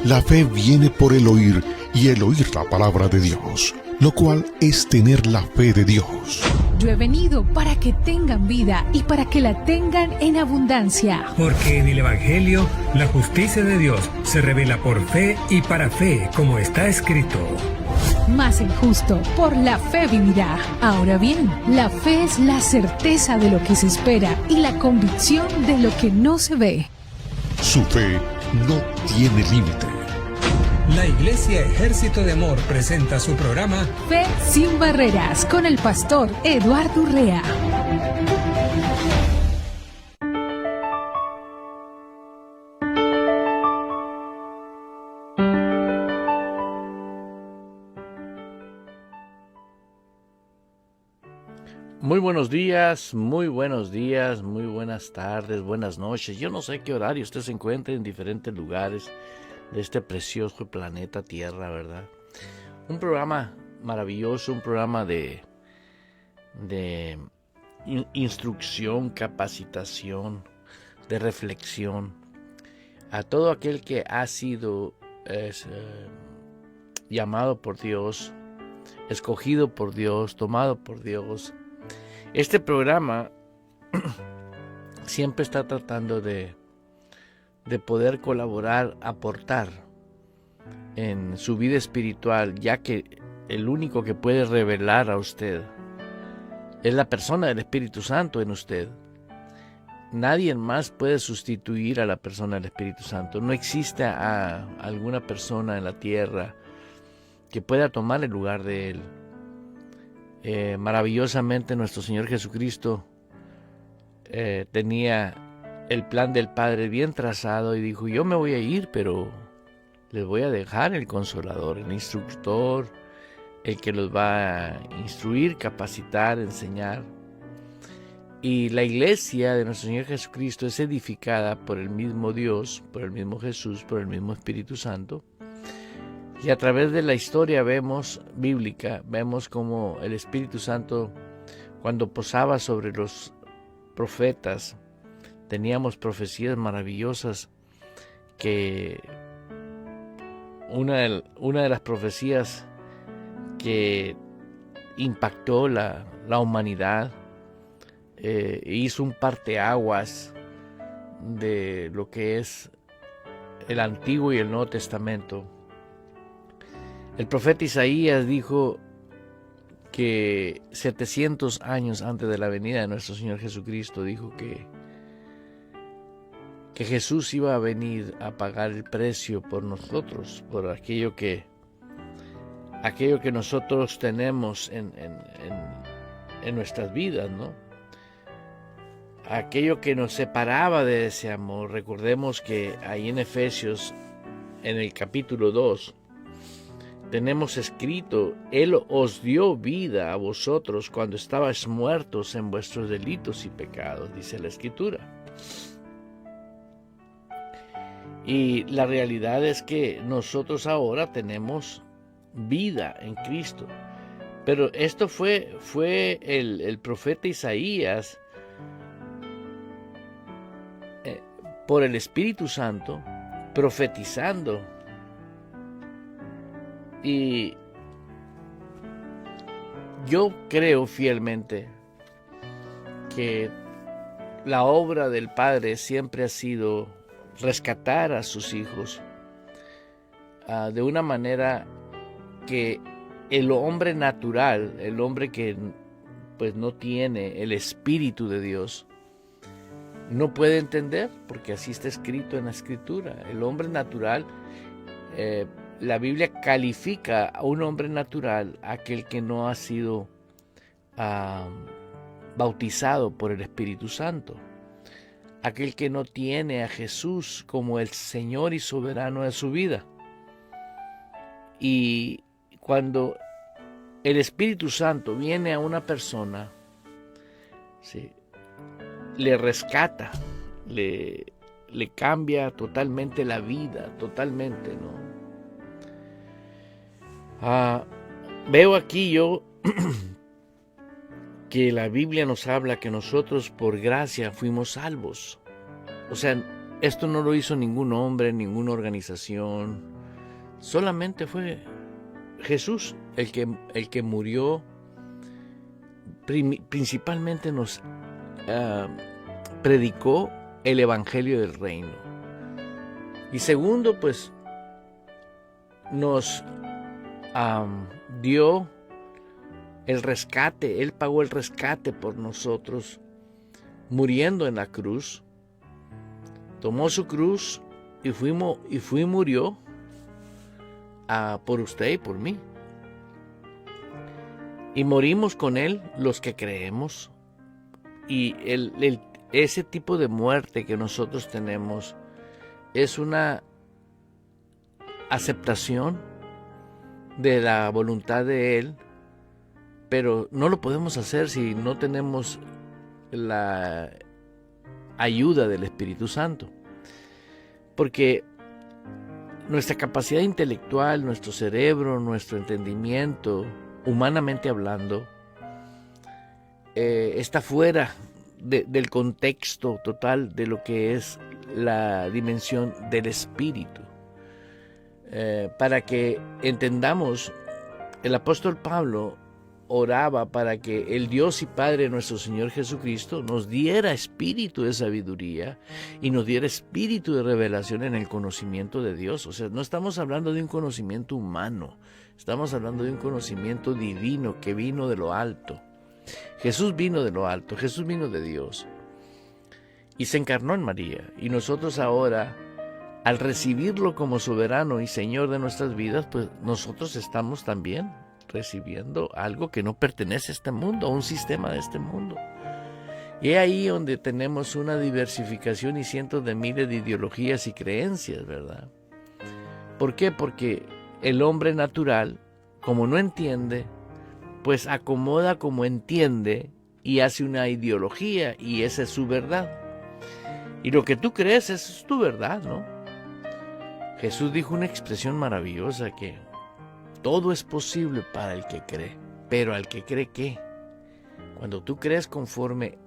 La fe viene por el oír y el oír la palabra de Dios, lo cual es tener la fe de Dios. Yo he venido para que tengan vida y para que la tengan en abundancia. Porque en el Evangelio la justicia de Dios se revela por fe y para fe, como está escrito. Mas el justo por la fe vivirá. Ahora bien, la fe es la certeza de lo que se espera y la convicción de lo que no se ve. Su fe no tiene límite. La Iglesia Ejército de Amor presenta su programa Fe sin barreras con el pastor Eduardo Urrea. Muy buenos días, muy buenas tardes, buenas noches. Yo no sé qué horario usted se encuentre en diferentes lugares de este precioso planeta Tierra, ¿verdad? Un programa maravilloso, un programa de instrucción, capacitación, de reflexión. A todo aquel que ha sido llamado por Dios, escogido por Dios, tomado por Dios. Este programa siempre está tratando de poder colaborar, aportar en su vida espiritual, ya que el único que puede revelar a usted es la persona del Espíritu Santo en usted. Nadie más puede sustituir a la persona del Espíritu Santo. No existe a alguna persona en la tierra que pueda tomar el lugar de Él. Maravillosamente nuestro Señor Jesucristo tenía el plan del Padre bien trazado y dijo: yo me voy a ir, pero les voy a dejar el Consolador, el Instructor, el que los va a instruir, capacitar, enseñar. Y la iglesia de nuestro Señor Jesucristo es edificada por el mismo Dios, por el mismo Jesús, por el mismo Espíritu Santo. Y a través de la historia bíblica, vemos como el Espíritu Santo, cuando posaba sobre los profetas, teníamos profecías maravillosas, que una de las profecías que impactó la humanidad, hizo un parteaguas de lo que es el Antiguo y el Nuevo Testamento. El profeta Isaías dijo que 700 años antes de la venida de nuestro Señor Jesucristo, dijo que Jesús iba a venir a pagar el precio por nosotros, por aquello que nosotros tenemos en nuestras vidas, ¿no? Aquello que nos separaba de ese amor. Recordemos que ahí en Efesios, en el capítulo 2, tenemos escrito: Él os dio vida a vosotros cuando estabais muertos en vuestros delitos y pecados, dice la Escritura. Y la realidad es que nosotros ahora tenemos vida en Cristo. Pero esto fue el profeta Isaías, por el Espíritu Santo, profetizando. Y yo creo fielmente que la obra del Padre siempre ha sido rescatar a sus hijos de una manera que el hombre natural, el hombre que pues no tiene el Espíritu de Dios, no puede entender, porque así está escrito en la Escritura. El hombre natural, la Biblia califica a un hombre natural, aquel que no ha sido bautizado por el Espíritu Santo, aquel que no tiene a Jesús como el Señor y soberano de su vida. Y cuando el Espíritu Santo viene a una persona, ¿sí?, le rescata, le cambia totalmente la vida, totalmente, ¿no? Veo aquí yo que la Biblia nos habla que nosotros por gracia fuimos salvos. O sea, esto no lo hizo ningún hombre, ninguna organización, Solamente fue Jesús el que murió. Principalmente nos predicó el evangelio del reino. Y segundo, pues nos dio el rescate. Él pagó el rescate por nosotros, muriendo en la cruz. Tomó su cruz y murió por usted y por mí. Y morimos con Él los que creemos. Y ese tipo de muerte que nosotros tenemos es una aceptación de la voluntad de Él, pero no lo podemos hacer si no tenemos la ayuda del Espíritu Santo. Porque nuestra capacidad intelectual, nuestro cerebro, nuestro entendimiento, humanamente hablando, está fuera del contexto total de lo que es la dimensión del espíritu. Para que entendamos, el apóstol Pablo oraba para que el Dios y Padre de nuestro Señor Jesucristo nos diera espíritu de sabiduría y nos diera espíritu de revelación en el conocimiento de Dios. O sea, no estamos hablando de un conocimiento humano, estamos hablando de un conocimiento divino que vino de lo alto. Jesús vino de lo alto, Jesús vino de Dios y se encarnó en María. Y nosotros ahora, al recibirlo como soberano y Señor de nuestras vidas, pues nosotros estamos también recibiendo algo que no pertenece a este mundo, a un sistema de este mundo. Y es ahí donde tenemos una diversificación y cientos de miles de ideologías y creencias, ¿verdad? ¿Por qué? Porque el hombre natural, como no entiende, pues acomoda como entiende y hace una ideología, y esa es su verdad. Y lo que tú crees, esa es tu verdad, ¿no? Jesús dijo una expresión maravillosa, que todo es posible para el que cree. Pero al que cree, ¿qué? Cuando tú crees conforme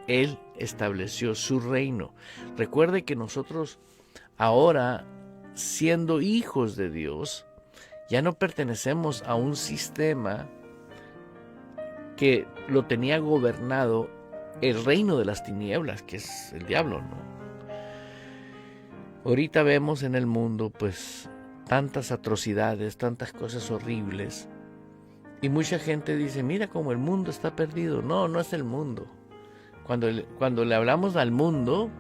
Él estableció su reino. Recuerde que nosotros ahora, siendo hijos de Dios, ya no pertenecemos a un sistema que lo tenía gobernado el reino de las tinieblas, que es el diablo, ¿no? Ahorita vemos en el mundo, pues, tantas atrocidades, tantas cosas horribles. Y mucha gente dice, mira cómo el mundo está perdido. No, no es el mundo. Cuando le hablamos al mundo,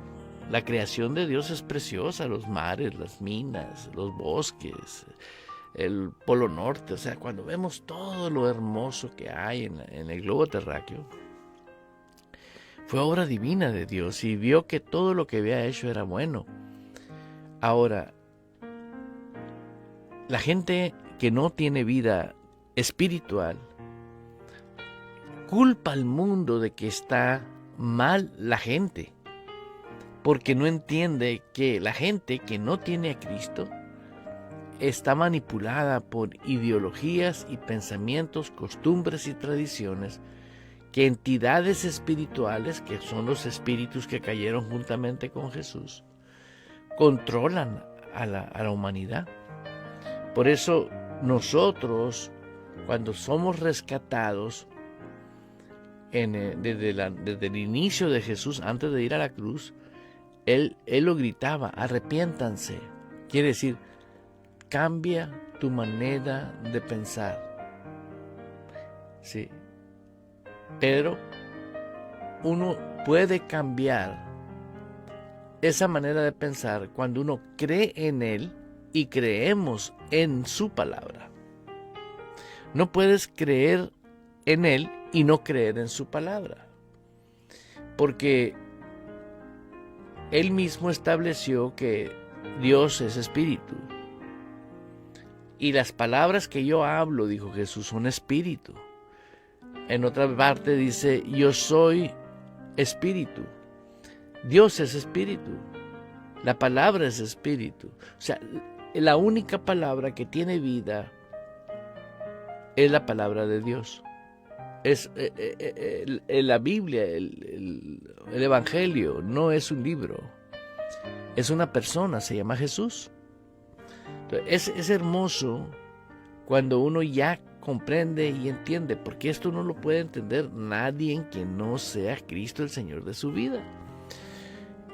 la creación de Dios es preciosa. Los mares, las minas, los bosques, el Polo Norte. O sea, cuando vemos todo lo hermoso que hay en el globo terráqueo, fue obra divina de Dios y vio que todo lo que había hecho era bueno. Ahora, la gente que no tiene vida espiritual culpa al mundo de que está mal la gente, porque no entiende que la gente que no tiene a Cristo está manipulada por ideologías y pensamientos, costumbres y tradiciones que entidades espirituales, que son los espíritus que cayeron juntamente con Jesús, controlan a la humanidad. Por eso nosotros, cuando somos rescatados, desde el inicio de Jesús, antes de ir a la cruz, Él lo gritaba, arrepiéntanse. Quiere decir, cambia tu manera de pensar. Sí. Pero uno puede cambiar esa manera de pensar cuando uno cree en Él y creemos en su palabra. No puedes creer en Él y no creer en su palabra, porque Él mismo estableció que Dios es espíritu. Y las palabras que yo hablo, dijo Jesús, son espíritu. En otra parte dice, yo soy espíritu. Dios es espíritu. La palabra es espíritu. O sea, la única palabra que tiene vida es la palabra de Dios. Es la Biblia, el Evangelio, no es un libro. Es una persona, se llama Jesús. Entonces, es hermoso cuando uno ya comprende y entiende, porque esto no lo puede entender nadie que no sea Cristo el Señor de su vida.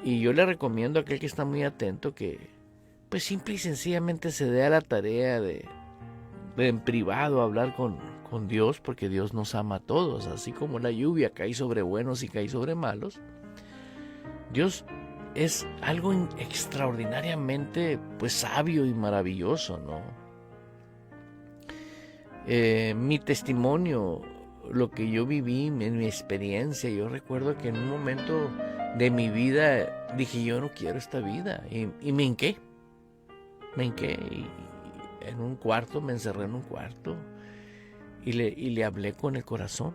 Y yo le recomiendo a aquel que está muy atento que pues simple y sencillamente se dé a la tarea de en privado hablar con Dios, porque Dios nos ama a todos, así como la lluvia cae sobre buenos y cae sobre malos. Dios es algo extraordinariamente pues sabio y maravilloso, ¿no? Mi testimonio, lo que yo viví, mi experiencia, yo recuerdo que en un momento de mi vida dije, yo no quiero esta vida, y me hinqué y en un cuarto, me encerré en un cuarto y le hablé con el corazón.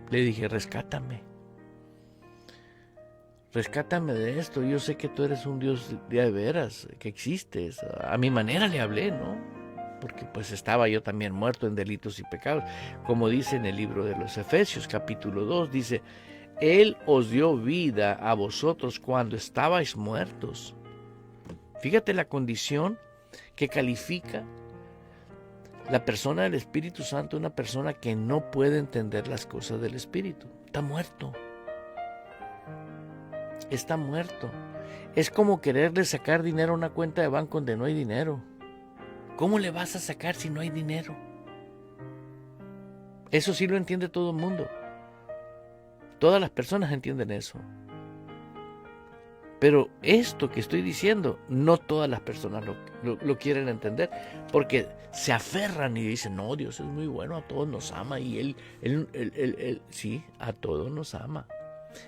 Le dije, rescátame de esto. Yo sé que tú eres un Dios de veras, que existes. A mi manera le hablé, ¿no? Porque pues estaba yo también muerto en delitos y pecados. Como dice en el libro de los Efesios, capítulo 2, dice, Él os dio vida a vosotros cuando estabais muertos. Fíjate la condición que califica la persona del Espíritu Santo, una persona que no puede entender las cosas del Espíritu. Está muerto. Está muerto. Es como quererle sacar dinero a una cuenta de banco donde no hay dinero. ¿Cómo le vas a sacar si no hay dinero? Eso sí lo entiende todo el mundo. Todas las personas entienden eso. Pero esto que estoy diciendo, no todas las personas lo quieren entender, porque se aferran y dicen, no, Dios es muy bueno, a todos nos ama, y Él sí, a todos nos ama.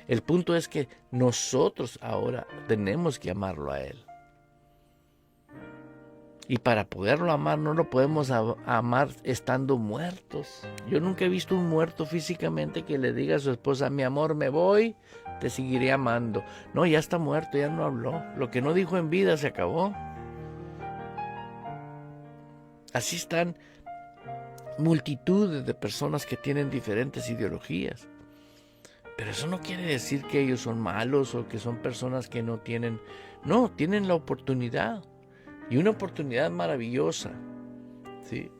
El punto es que nosotros ahora tenemos que amarlo a Él. Y para poderlo amar no lo podemos amar estando muertos. Yo nunca he visto un muerto físicamente que le diga a su esposa, mi amor, me voy, te seguiré amando. No, ya está muerto, ya no habló. Lo que no dijo en vida se acabó. Así están multitudes de personas que tienen diferentes ideologías. Pero eso no quiere decir que ellos son malos o que son personas que no tienen... No, tienen la oportunidad. Y una oportunidad maravillosa, ¿sí?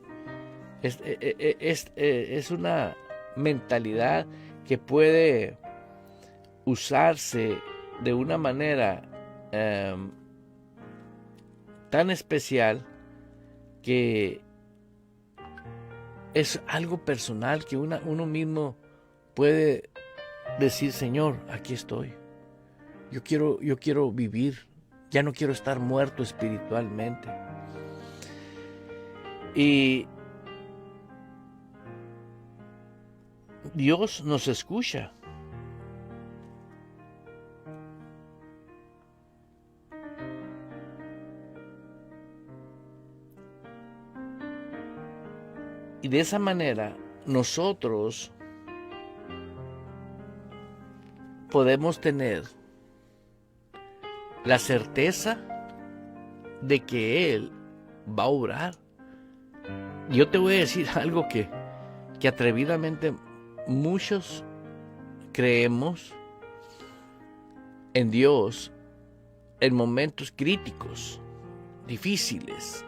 Es una mentalidad que puede usarse de una manera tan especial que es algo personal que uno mismo puede decir, Señor, aquí estoy. Yo quiero vivir. Ya no quiero estar muerto espiritualmente. Y Dios nos escucha. Y de esa manera nosotros podemos tener la certeza de que Él va a obrar. Yo te voy a decir algo que atrevidamente muchos creemos en Dios en momentos críticos, difíciles,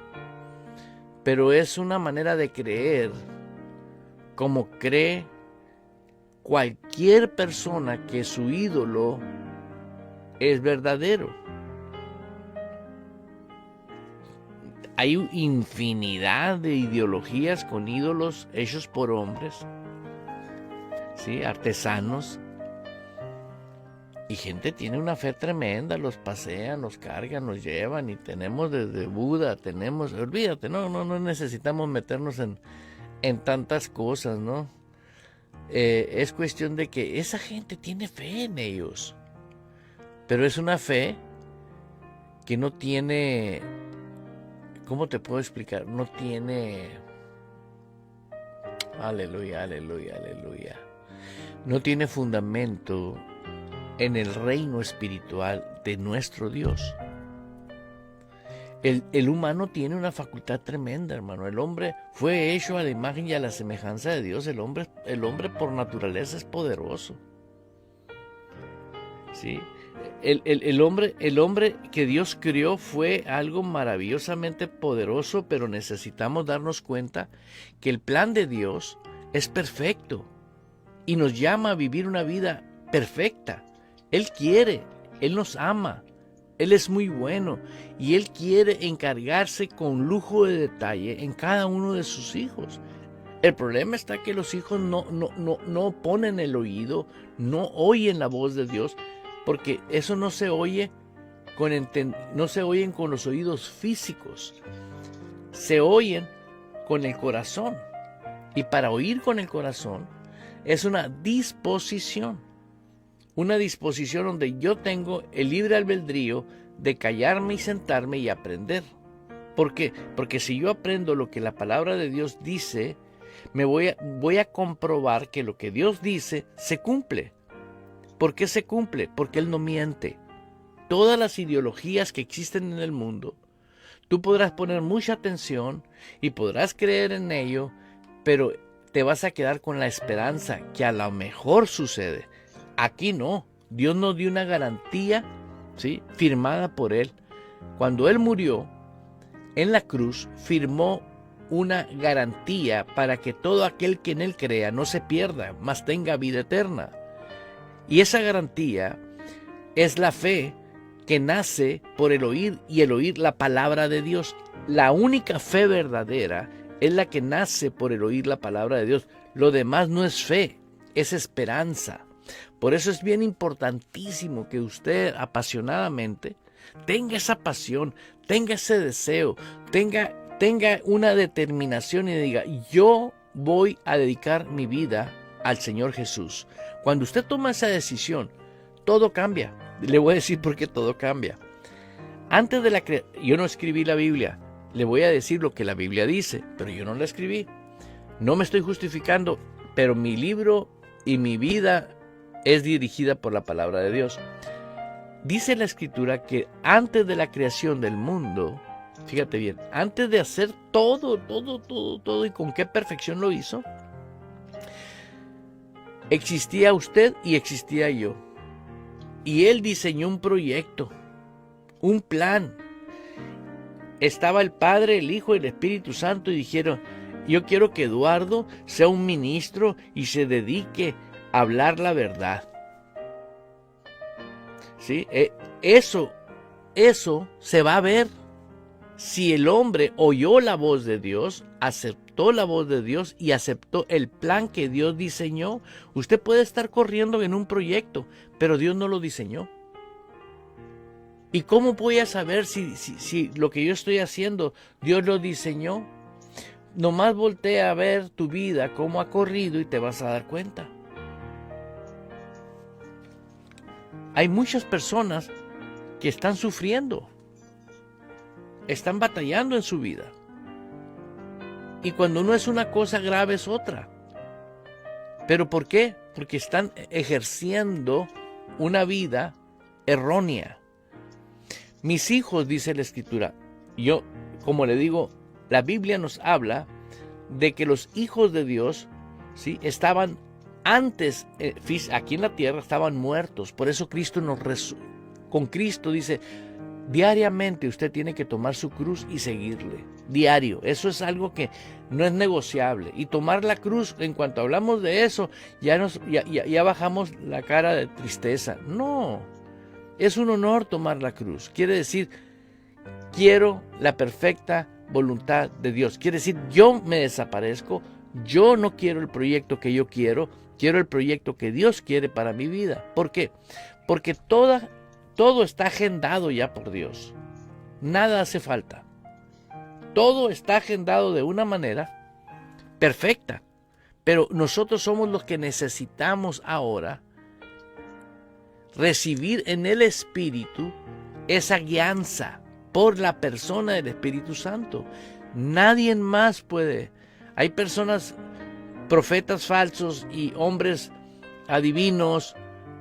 pero es una manera de creer como cree cualquier persona que su ídolo es verdadero. Hay infinidad de ideologías con ídolos hechos por hombres, ¿sí? Artesanos. Y gente tiene una fe tremenda, los pasean, los cargan, los llevan, y tenemos desde Buda, olvídate, no necesitamos meternos en tantas cosas, ¿no? Es cuestión de que esa gente tiene fe en ellos, pero es una fe que no tiene, ¿cómo te puedo explicar? No tiene, aleluya, no tiene fundamento en el reino espiritual de nuestro Dios. El humano tiene una facultad tremenda, hermano. El hombre fue hecho a la imagen y a la semejanza de Dios. El hombre por naturaleza es poderoso, ¿sí? el hombre que Dios creó fue algo maravillosamente poderoso, pero necesitamos darnos cuenta que el plan de Dios es perfecto y nos llama a vivir una vida perfecta. Él quiere, Él nos ama, Él es muy bueno y Él quiere encargarse con lujo de detalle en cada uno de sus hijos. El problema está que los hijos no ponen el oído, no oyen la voz de Dios, porque eso no se oye no se oyen con los oídos físicos, se oyen con el corazón. Y para oír con el corazón es una disposición donde yo tengo el libre albedrío de callarme y sentarme y aprender. ¿Por qué? Porque si yo aprendo lo que la palabra de Dios dice, voy a comprobar que lo que Dios dice se cumple. ¿Por qué se cumple? Porque Él no miente. Todas las ideologías que existen en el mundo, tú podrás poner mucha atención y podrás creer en ello, pero te vas a quedar con la esperanza que a lo mejor sucede. Aquí no. Dios nos dio una garantía, ¿sí?, firmada por Él. Cuando Él murió en la cruz, firmó una garantía para que todo aquel que en Él crea no se pierda, mas tenga vida eterna. Y esa garantía es la fe que nace por el oír y el oír la palabra de Dios. La única fe verdadera es la que nace por el oír la palabra de Dios. Lo demás no es fe, es esperanza. Por eso es bien importantísimo que usted apasionadamente tenga esa pasión, tenga ese deseo, tenga una determinación y diga, yo voy a dedicar mi vida al Señor Jesús. Cuando usted toma esa decisión, todo cambia. Le voy a decir por qué todo cambia. Antes de yo no escribí la Biblia. Le voy a decir lo que la Biblia dice, pero yo no la escribí. No me estoy justificando, pero mi libro y mi vida es dirigida por la palabra de Dios. Dice la Escritura que antes de la creación del mundo, fíjate bien, antes de hacer todo y con qué perfección lo hizo, existía usted y existía yo. Y Él diseñó un proyecto, un plan. Estaba el Padre, el Hijo y el Espíritu Santo y dijeron, yo quiero que Eduardo sea un ministro y se dedique a hablar la verdad. ¿Sí? Eso se va a ver si el hombre oyó la voz de Dios, aceptó la voz de Dios y aceptó el plan que Dios diseñó. Usted puede estar corriendo en un proyecto, pero Dios no lo diseñó. ¿Y cómo voy a saber si lo que yo estoy haciendo, Dios lo diseñó? Nomás voltea a ver tu vida, cómo ha corrido y te vas a dar cuenta. Hay muchas personas que están sufriendo, están batallando en su vida. Y cuando no es una cosa grave es otra. ¿Pero por qué? Porque están ejerciendo una vida errónea. Mis hijos, dice la Escritura, yo, como le digo, la Biblia nos habla de que los hijos de Dios, ¿sí?, estaban antes, aquí en la tierra, estaban muertos. Por eso Cristo con Cristo dice, diariamente usted tiene que tomar su cruz y seguirle. Diario. Eso es algo que no es negociable. Y tomar la cruz, en cuanto hablamos de eso, ya bajamos la cara de tristeza. No. Es un honor tomar la cruz. Quiere decir, quiero la perfecta voluntad de Dios. Quiere decir, yo me desaparezco. Yo no quiero el proyecto que yo quiero. Quiero el proyecto que Dios quiere para mi vida. ¿Por qué? Porque todo está agendado ya por Dios. Nada hace falta. Todo está agendado de una manera perfecta. Pero nosotros somos los que necesitamos ahora recibir en el Espíritu esa guianza por la persona del Espíritu Santo. Nadie más puede. Hay personas, profetas falsos y hombres adivinos,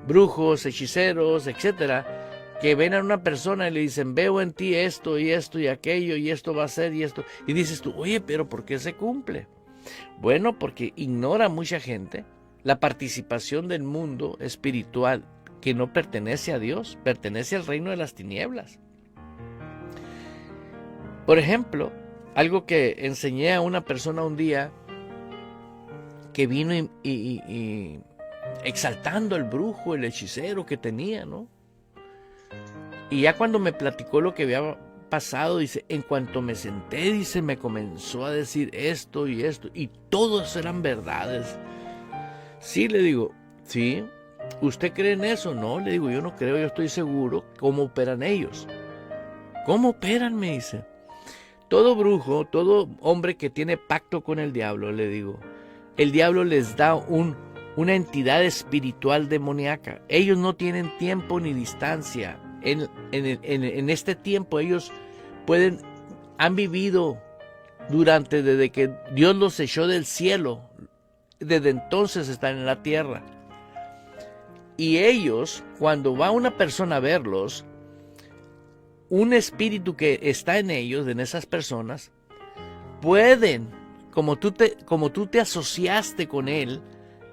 brujos, hechiceros, etcétera, que ven a una persona y le dicen, veo en ti esto y esto y aquello y esto va a ser y esto. Y dices tú, oye, pero ¿por qué se cumple? Bueno, porque ignora mucha gente la participación del mundo espiritual que no pertenece a Dios, pertenece al reino de las tinieblas. Por ejemplo, algo que enseñé a una persona un día que vino y exaltando al brujo, el hechicero que tenía, ¿no? Y ya cuando me platicó lo que había pasado, dice, en cuanto me senté, dice, me comenzó a decir esto, y todos eran verdades. Sí, le digo, sí, ¿usted cree en eso? No, le digo, yo no creo, yo estoy seguro. ¿Cómo operan ellos? ¿Cómo operan? Me dice. Todo brujo, todo hombre que tiene pacto con el diablo, le digo, el diablo les da una entidad espiritual demoníaca. Ellos no tienen tiempo ni distancia. En este tiempo ellos han vivido desde que Dios los echó del cielo, desde entonces están en la tierra. Y ellos, cuando va una persona a verlos, un espíritu que está en ellos, en esas personas, pueden, como tú te asociaste con él,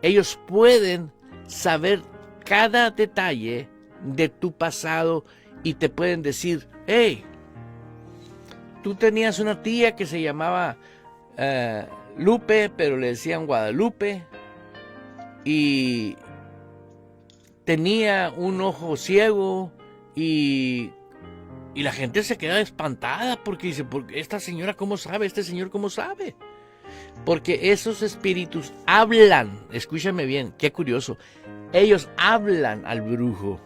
ellos pueden saber cada detalle de tu pasado y te pueden decir, hey, tú tenías una tía que se llamaba Lupe, pero le decían Guadalupe, y tenía un ojo ciego, y la gente se queda espantada porque dice, ¿porque esta señora cómo sabe? ¿Este señor cómo sabe? Porque esos espíritus hablan, escúchame bien, qué curioso, ellos hablan al brujo.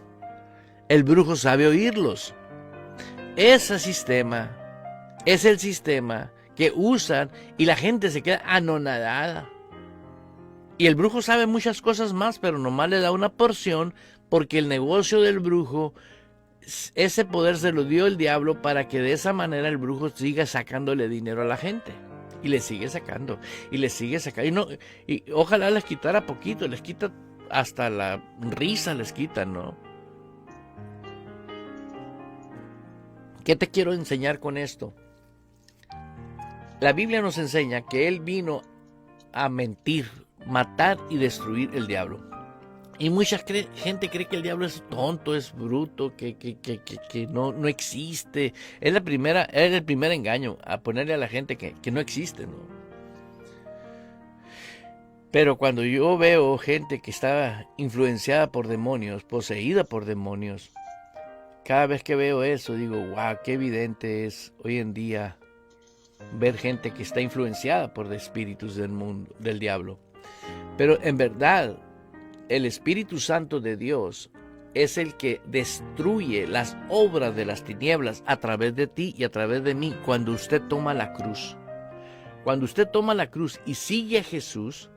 El brujo sabe oírlos. Ese sistema es el sistema que usan y la gente se queda anonadada. Y el brujo sabe muchas cosas más, pero nomás le da una porción porque el negocio del brujo, ese poder se lo dio el diablo para que de esa manera el brujo siga sacándole dinero a la gente. Y le sigue sacando, y le sigue sacando. Y ojalá les quitara poquito, les quita hasta la risa, les quita, ¿no? ¿Qué te quiero enseñar con esto? La Biblia nos enseña que Él vino a mentir, matar y destruir el diablo. Y mucha gente cree que el diablo es tonto, es bruto, que no existe. Es el primer engaño, a ponerle a la gente que no existe, ¿no? Pero cuando yo veo gente que está influenciada por demonios, poseída por demonios, cada vez que veo eso digo, wow, qué evidente es hoy en día ver gente que está influenciada por espíritus del mundo, del diablo. Pero en verdad, el Espíritu Santo de Dios es el que destruye las obras de las tinieblas a través de ti y a través de mí cuando usted toma la cruz. Cuando usted toma la cruz y sigue a Jesús,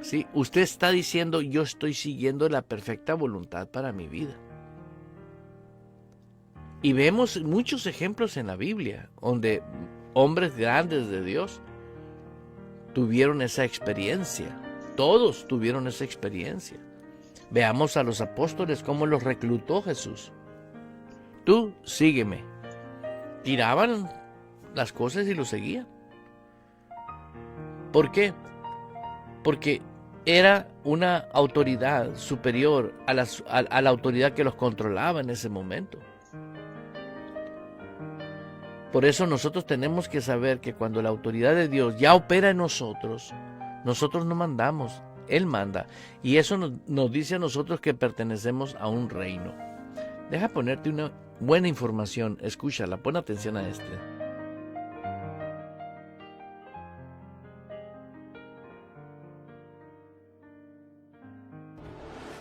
¿sí? Usted está diciendo, yo estoy siguiendo la perfecta voluntad para mi vida. Y vemos muchos ejemplos en la Biblia donde hombres grandes de Dios tuvieron esa experiencia. Todos tuvieron esa experiencia. Veamos a los apóstoles cómo los reclutó Jesús. Tú sígueme. Tiraban las cosas y lo seguían. ¿Por qué? Porque era una autoridad superior a la autoridad que los controlaba en ese momento. Por eso nosotros tenemos que saber que cuando la autoridad de Dios ya opera en nosotros, nosotros no mandamos, Él manda. Y eso nos dice a nosotros que pertenecemos a un reino. Deja ponerte una buena información, escúchala, pon atención a este.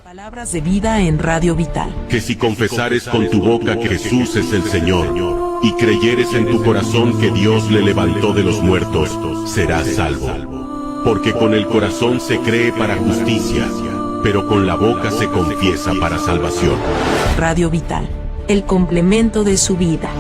Palabras de vida en Radio Vital. Que si confesares con tu boca que Jesús es el Señor, y creyeres en tu corazón que Dios le levantó de los muertos, serás salvo. Porque con el corazón se cree para justicia, pero con la boca se confiesa para salvación. Radio Vital, el complemento de su vida.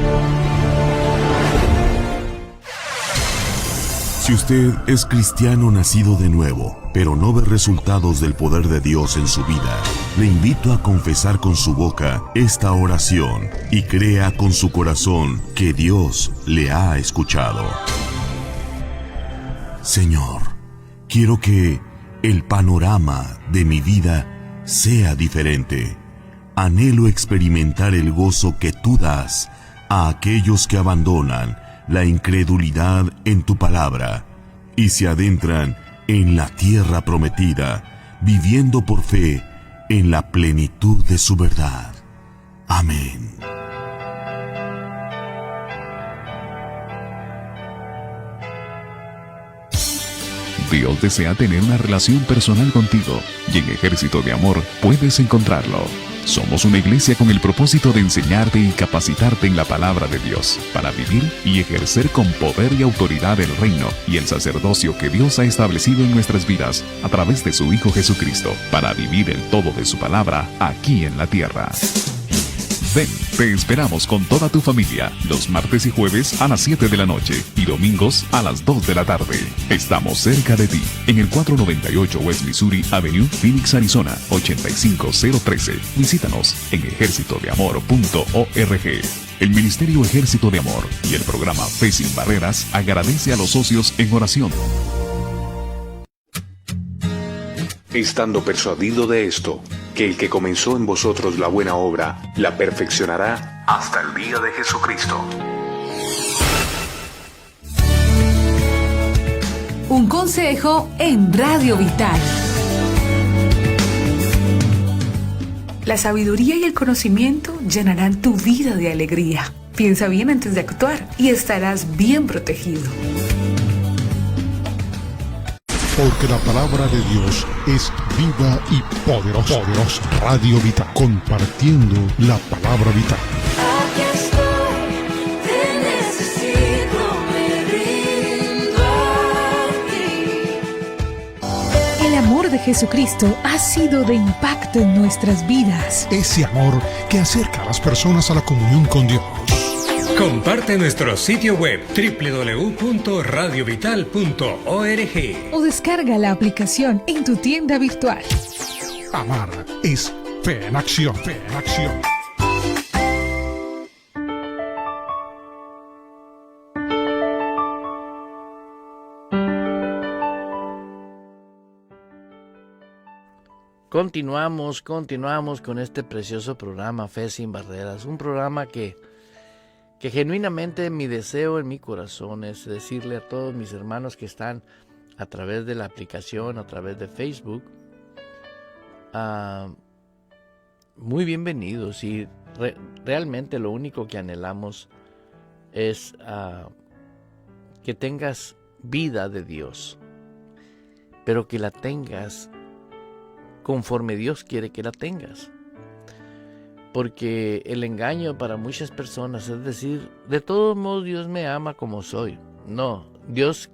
Si usted es cristiano nacido de nuevo, pero no ve resultados del poder de Dios en su vida, le invito a confesar con su boca esta oración y crea con su corazón que Dios le ha escuchado. Señor, quiero que el panorama de mi vida sea diferente. Anhelo experimentar el gozo que tú das a aquellos que abandonan la incredulidad en tu palabra y se adentran en la tierra prometida, viviendo por fe en la plenitud de su verdad. Amén. Dios desea tener una relación personal contigo y en Ejército de Amor puedes encontrarlo. Somos una iglesia con el propósito de enseñarte y capacitarte en la palabra de Dios para vivir y ejercer con poder y autoridad el reino y el sacerdocio que Dios ha establecido en nuestras vidas a través de su Hijo Jesucristo para vivir el todo de su palabra aquí en la tierra. Ven, te esperamos con toda tu familia los martes y jueves a las 7 de la noche y domingos a las 2 de la tarde. Estamos cerca de ti, en el 498 West Missouri Avenue, Phoenix, Arizona, 85013. Visítanos en ejercitodeamor.org. El Ministerio Ejército de Amor y el programa Fe Sin Barreras agradece a los socios en oración. Estando persuadido de esto, que el que comenzó en vosotros la buena obra, la perfeccionará hasta el día de Jesucristo. Un consejo en Radio Vital. La sabiduría y el conocimiento llenarán tu vida de alegría. Piensa bien antes de actuar y estarás bien protegido. Porque la palabra de Dios es viva y poderosa. Radio Vital, compartiendo la palabra vital. Aquí estoy, te necesito, me rindo a ti. El amor de Jesucristo ha sido de impacto en nuestras vidas. Ese amor que acerca a las personas a la comunión con Dios. Comparte nuestro sitio web www.radiovital.org O descarga la aplicación en tu tienda virtual. Amar es fe en acción, fe en acción. Continuamos con este precioso programa Fe Sin Barreras, un programa que genuinamente mi deseo en mi corazón es decirle a todos mis hermanos que están a través de la aplicación, a través de Facebook, muy bienvenidos, y realmente lo único que anhelamos es que tengas vida de Dios, pero que la tengas conforme Dios quiere que la tengas. Porque el engaño para muchas personas es decir, de todos modos Dios me ama como soy. No, Dios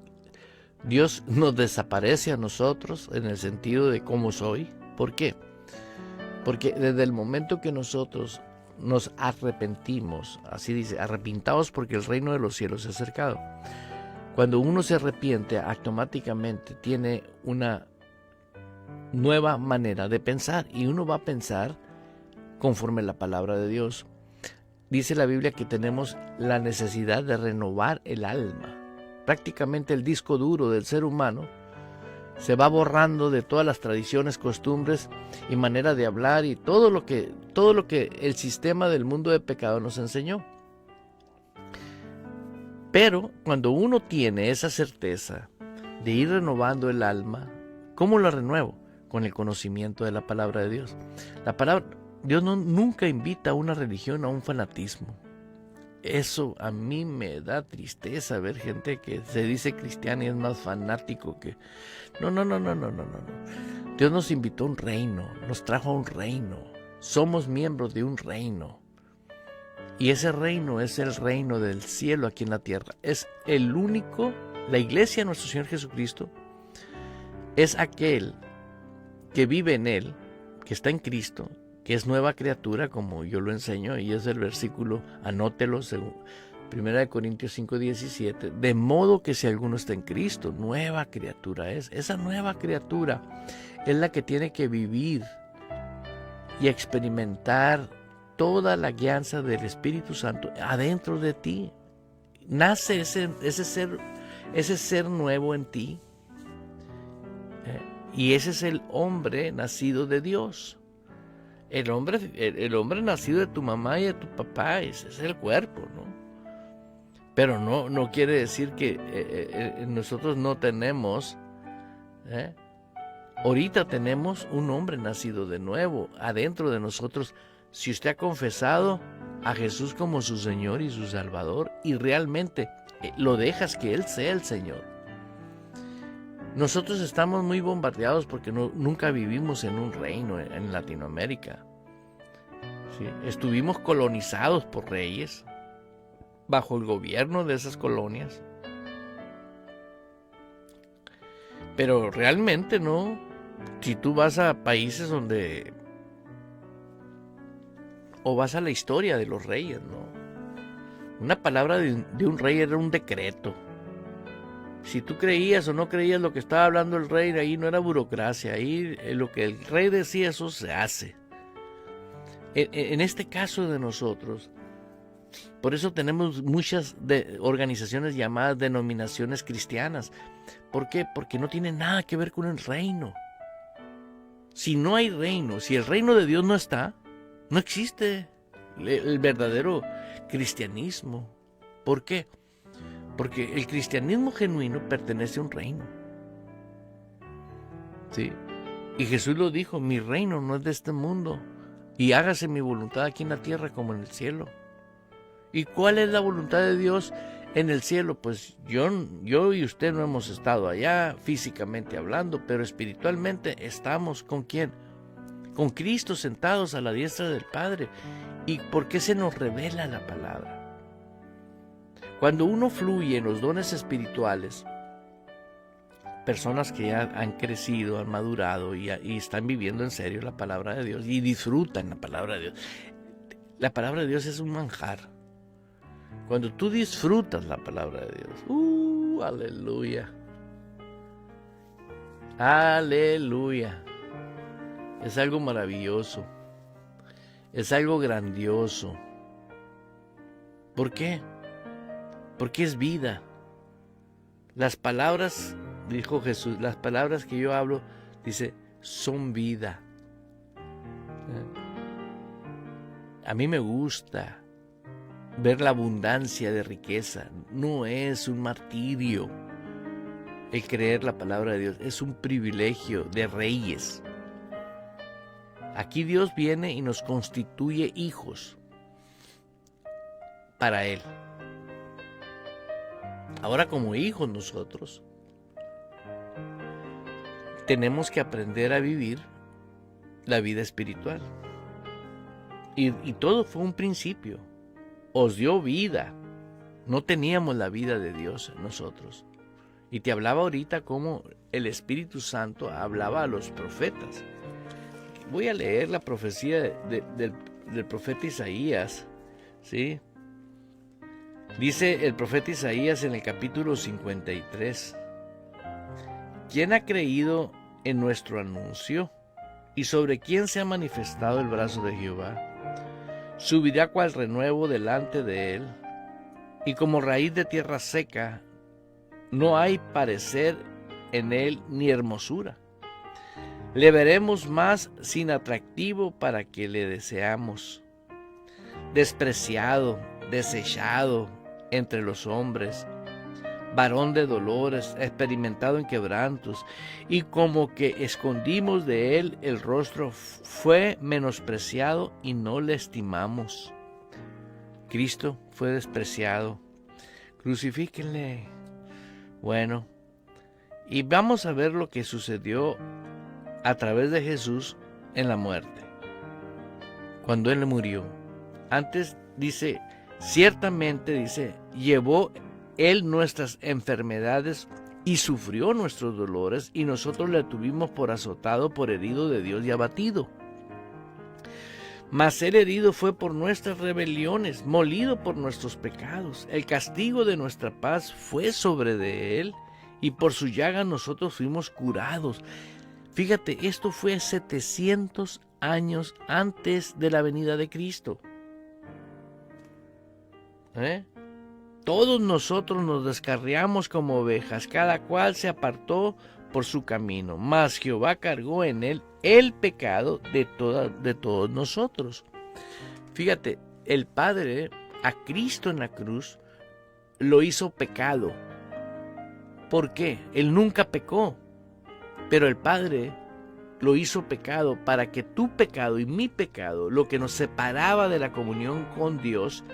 nos desaparece a nosotros en el sentido de cómo soy. ¿Por qué? Porque desde el momento que nosotros nos arrepentimos, así dice, arrepintaos porque el reino de los cielos se ha acercado. Cuando uno se arrepiente, automáticamente tiene una nueva manera de pensar y uno va a pensar conforme la palabra de Dios. Dice la Biblia que tenemos la necesidad de renovar el alma. Prácticamente el disco duro del ser humano se va borrando de todas las tradiciones, costumbres y manera de hablar y todo lo que el sistema del mundo de pecado nos enseñó. Pero cuando uno tiene esa certeza de ir renovando el alma, ¿cómo la renuevo? Con el conocimiento de la palabra de Dios. Dios nunca invita a una religión, a un fanatismo. Eso a mí me da tristeza ver gente que se dice cristiana y es más fanático que... No. Dios nos invitó a un reino, nos trajo a un reino. Somos miembros de un reino. Y ese reino es el reino del cielo aquí en la tierra. Es el único, la iglesia de nuestro Señor Jesucristo es aquel que vive en Él, que está en Cristo, que es nueva criatura, como yo lo enseño, y es el versículo, anótelo, según 1 Corintios 5:17, de modo que si alguno está en Cristo, nueva criatura es. Esa nueva criatura es la que tiene que vivir y experimentar toda la guianza del Espíritu Santo adentro de ti. Nace ese ser nuevo en ti, y ese es el hombre nacido de Dios. El hombre nacido de tu mamá y de tu papá, ese es el cuerpo, ¿no? Pero no quiere decir que nosotros no tenemos, ahorita tenemos un hombre nacido de nuevo adentro de nosotros. Si usted ha confesado a Jesús como su Señor y su Salvador y realmente lo dejas que Él sea el Señor. Nosotros estamos muy bombardeados porque nunca vivimos en un reino en Latinoamérica. ¿Sí? Estuvimos colonizados por reyes bajo el gobierno de esas colonias. Pero realmente no. Si tú vas a países donde... o vas a la historia de los reyes, ¿no? Una palabra de un rey era un decreto. Si tú creías o no creías lo que estaba hablando el rey, ahí no era burocracia, ahí lo que el rey decía, eso se hace. En este caso de nosotros, por eso tenemos muchas organizaciones llamadas denominaciones cristianas. ¿Por qué? Porque no tienen nada que ver con el reino. Si no hay reino, si el reino de Dios no está, no existe el verdadero cristianismo. ¿Por qué? Porque el cristianismo genuino pertenece a un reino. ¿Sí? Y Jesús lo dijo, mi reino no es de este mundo. Y hágase mi voluntad aquí en la tierra como en el cielo. ¿Y cuál es la voluntad de Dios en el cielo? Pues yo y usted no hemos estado allá físicamente hablando, pero espiritualmente estamos ¿con quién? Con Cristo sentados a la diestra del Padre. ¿Y por qué se nos revela la palabra? Cuando uno fluye en los dones espirituales, personas que ya han crecido, han madurado y están viviendo en serio la palabra de Dios y disfrutan la palabra de Dios. La palabra de Dios es un manjar. Cuando tú disfrutas la palabra de Dios, aleluya. Aleluya. Es algo maravilloso. Es algo grandioso. ¿Por qué? Porque es vida. Las palabras, dijo Jesús, las palabras que yo hablo, dice, son vida. A mí me gusta ver la abundancia de riqueza. No es un martirio el creer la palabra de Dios, es un privilegio de reyes. Aquí Dios viene y nos constituye hijos para Él. Ahora como hijos nosotros tenemos que aprender a vivir la vida espiritual. Y todo fue un principio. Os dio vida. No teníamos la vida de Dios nosotros. Y te hablaba ahorita cómo el Espíritu Santo hablaba a los profetas. Voy a leer la profecía del profeta Isaías, ¿sí? Dice el profeta Isaías en el capítulo 53. ¿Quién ha creído en nuestro anuncio? ¿Y sobre quién se ha manifestado el brazo de Jehová? Subirá cual renuevo delante de él, y como raíz de tierra seca, no hay parecer en él ni hermosura. Le veremos más sin atractivo para que le deseamos. Despreciado, desechado entre los hombres, varón de dolores, experimentado en quebrantos, y como que escondimos de él el rostro, fue menospreciado y no le estimamos. Cristo fue despreciado. Crucifíquenle. Bueno, y vamos a ver lo que sucedió a través de Jesús en la muerte, cuando Él murió. Antes dice, ciertamente dice, llevó Él nuestras enfermedades y sufrió nuestros dolores, y nosotros le tuvimos por azotado, por herido de Dios y abatido. Mas Él herido fue por nuestras rebeliones, molido por nuestros pecados. El castigo de nuestra paz fue sobre de Él, y por su llaga nosotros fuimos curados. Fíjate, esto fue 700 años antes de la venida de Cristo. Todos nosotros nos descarriamos como ovejas, cada cual se apartó por su camino, mas Jehová cargó en él el pecado de todos nosotros. Fíjate, el Padre a Cristo en la cruz lo hizo pecado. ¿Por qué? Él nunca pecó, pero el Padre lo hizo pecado para que tu pecado y mi pecado, lo que nos separaba de la comunión con Dios,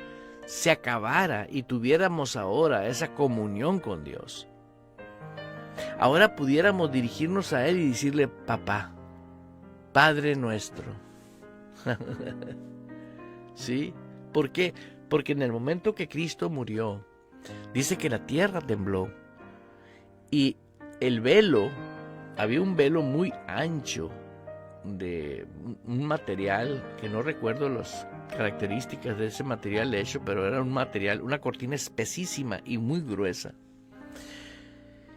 se acabara y tuviéramos ahora esa comunión con Dios. Ahora pudiéramos dirigirnos a Él y decirle: papá, Padre nuestro. ¿Sí? ¿Por qué? Porque en el momento que Cristo murió, dice que la tierra tembló y el velo, había un velo muy ancho de un material que no recuerdo las características de ese material hecho, pero era un material, una cortina espesísima y muy gruesa,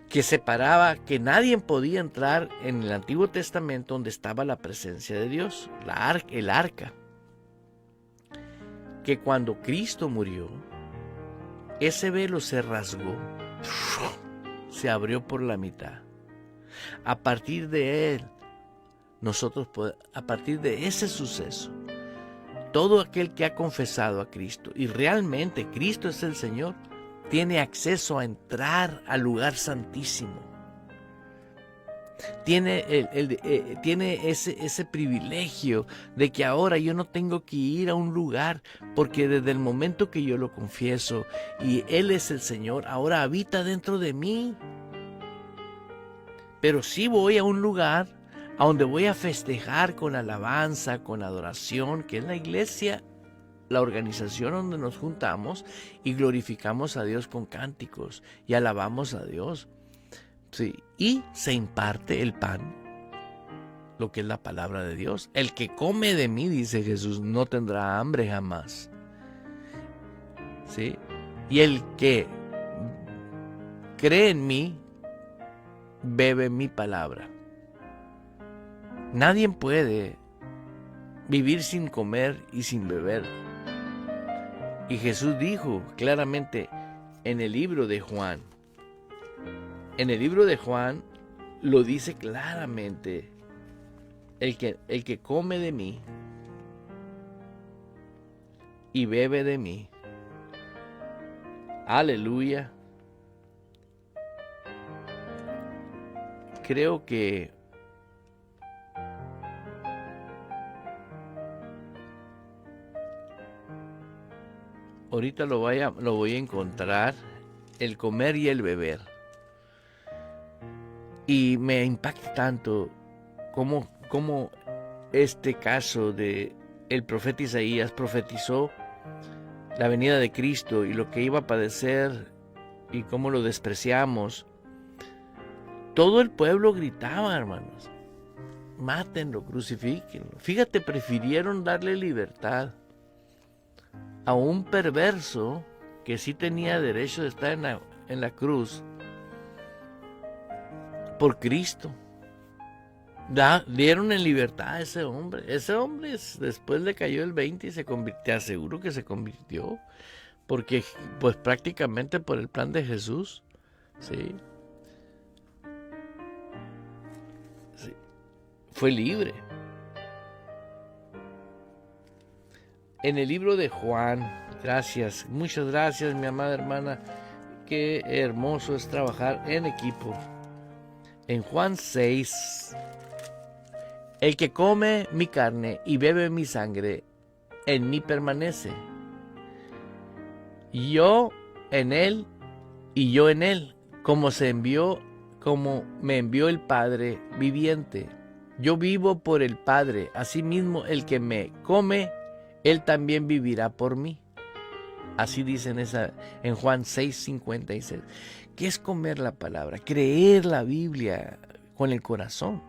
que separaba, que nadie podía entrar en el Antiguo Testamento donde estaba la presencia de Dios, el arca. Que cuando Cristo murió, ese velo se rasgó, se abrió por la mitad. A partir de él, a partir de ese suceso, todo aquel que ha confesado a Cristo y realmente Cristo es el Señor, tiene acceso a entrar al lugar santísimo. Tiene ese privilegio de que ahora yo no tengo que ir a un lugar, porque desde el momento que yo lo confieso y Él es el Señor, ahora habita dentro de mí. Pero sí voy a un lugar a donde voy a festejar con alabanza, con adoración, que es la iglesia, la organización donde nos juntamos y glorificamos a Dios con cánticos y alabamos a Dios. Sí, y se imparte el pan, lo que es la palabra de Dios. El que come de mí, dice Jesús, no tendrá hambre jamás. ¿Sí? Y el que cree en mí, bebe mi palabra. Nadie puede vivir sin comer y sin beber. Y Jesús dijo claramente en el libro de Juan, lo dice claramente: el que come de mí y bebe de mí, aleluya. Creo que ahorita lo voy a encontrar, el comer y el beber. Y me impacta tanto como este caso de el profeta Isaías profetizó la venida de Cristo y lo que iba a padecer y cómo lo despreciamos. Todo el pueblo gritaba, hermanos: mátenlo, crucifíquenlo. Fíjate, prefirieron darle libertad a un perverso que sí tenía derecho de estar en la cruz por Cristo. Dieron en libertad a ese hombre. Ese hombre después le cayó el 20 y se convirtió. Te aseguro que se convirtió, porque pues prácticamente por el plan de Jesús, sí, fue libre. En el libro de Juan, muchas gracias, mi amada hermana, qué hermoso es trabajar en equipo. En Juan 6, el que come mi carne y bebe mi sangre, en mí permanece. Yo en él y yo en él, como me envió el Padre viviente. Yo vivo por el Padre, asimismo el que me come, él también vivirá por mí. Así dice en Juan 6:56. ¿Qué es comer la palabra? Creer la Biblia con el corazón.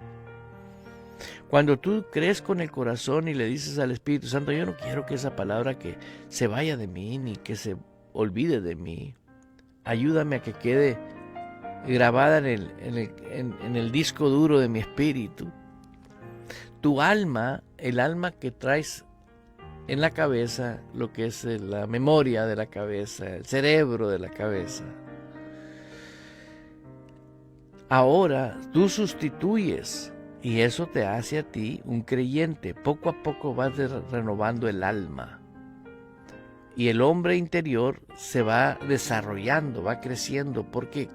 Cuando tú crees con el corazón y le dices al Espíritu Santo: yo no quiero que esa palabra que se vaya de mí ni que se olvide de mí. Ayúdame a que quede grabada en el disco duro de mi espíritu. Tu alma, el alma que traes en la cabeza, lo que es la memoria de la cabeza, el cerebro de la cabeza. Ahora tú sustituyes Y eso te hace a ti un creyente. Poco a poco vas renovando el alma. Y el hombre interior se va desarrollando, va creciendo. Porque